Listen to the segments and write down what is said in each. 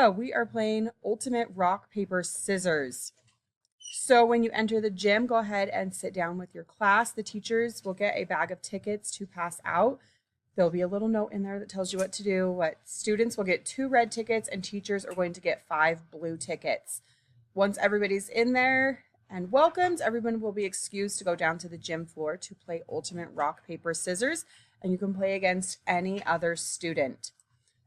So we are playing ultimate rock, paper, scissors. So when you enter the gym, go ahead and sit down with your class. The teachers will get a bag of tickets to pass out. There'll be a little note in there that tells you what to do. What students will get 2 red tickets and teachers are going to get 5 blue tickets. Once everybody's in there and welcomed, everyone will be excused to go down to the gym floor to play ultimate rock, paper, scissors, and you can play against any other student.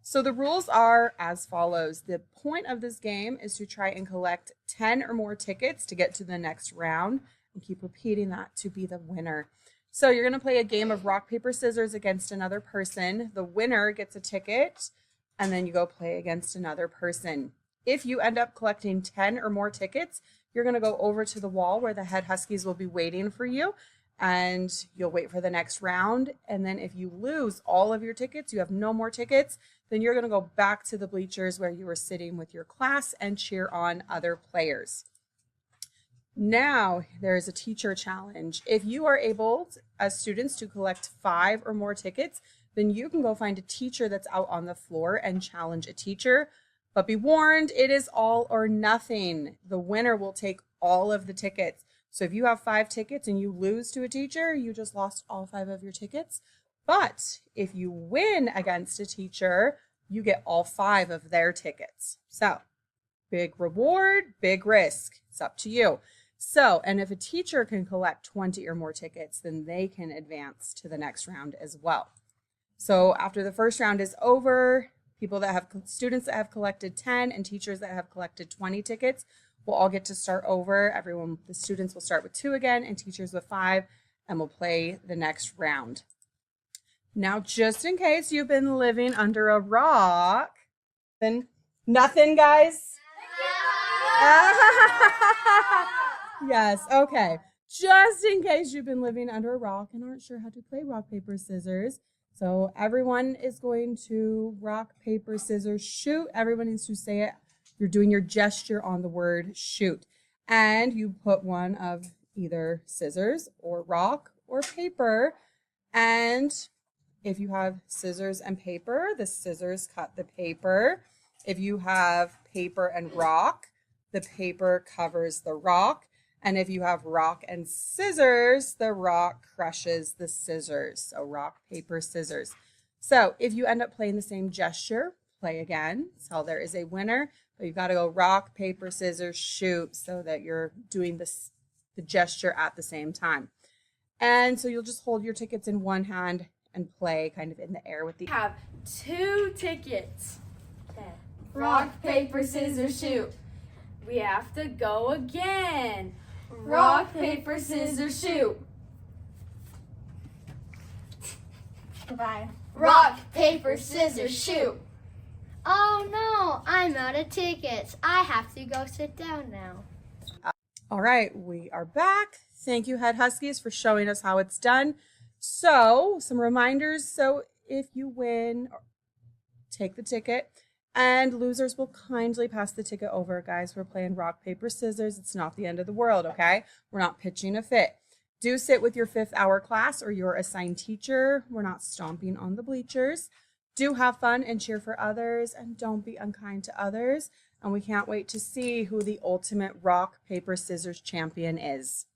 So the rules are as follows. The point of this game is to try and collect 10 or more tickets to get to the next round and keep repeating that to be the winner. So you're going to play a game of rock, paper, scissors against another person. The winner gets a ticket and then you go play against another person. If you end up collecting 10 or more tickets, you're going to go over to the wall where the head Huskies will be waiting for you, and you'll wait for the next round. And then if you lose all of your tickets, you have no more tickets, then you're going to go back to the bleachers where you were sitting with your class and cheer on other players. Now there is a teacher challenge. If you are able, as students, to collect 5 or more tickets, then you can go find a teacher that's out on the floor and challenge a teacher. But be warned, it is all or nothing. The winner will take all of the tickets. So if you have 5 tickets and you lose to a teacher, you just lost all 5 of your tickets. But if you win against a teacher, you get all 5 of their tickets. So big reward, big risk. It's up to you. So, and if a teacher can collect 20 or more tickets, then they can advance to the next round as well. So after the first round is over, students that have collected 10 and teachers that have collected 20 tickets will all get to start over. The students will start with 2 again and teachers with 5, and we'll play the next round. Now, just in case you've been living under a rock, then nothing, guys? Yes, okay. Just in case you've been living under a rock and aren't sure how to play rock, paper, scissors. So everyone is going to rock, paper, scissors, shoot. Everyone needs to say it. You're doing your gesture on the word shoot. And you put one of either scissors or rock or paper. And if you have scissors and paper, the scissors cut the paper. If you have paper and rock, the paper covers the rock. And if you have rock and scissors, the rock crushes the scissors. So rock, paper, scissors. So if you end up playing the same gesture, play again. So there is a winner, but you've got to go rock, paper, scissors, shoot, so that you're doing the gesture at the same time. And so you'll just hold your tickets in one hand and play kind of in the air with the... We have 2 tickets. Rock, paper, scissors, shoot. We have to go again. Rock, paper, scissors, shoot. Goodbye. Rock, paper, scissors, shoot. Oh no, I'm out of tickets. I have to go sit down now. All right, we are back. Thank you, Head Huskies, for showing us how it's done. So, some reminders. So, if you win, take the ticket. And losers will kindly pass the ticket over. Guys, we're playing rock, paper, scissors. It's not the end of the world, okay? We're not pitching a fit. Do sit with your 5th hour class or your assigned teacher. We're not stomping on the bleachers. Do have fun and cheer for others, and don't be unkind to others. And we can't wait to see who the ultimate rock, paper, scissors champion is.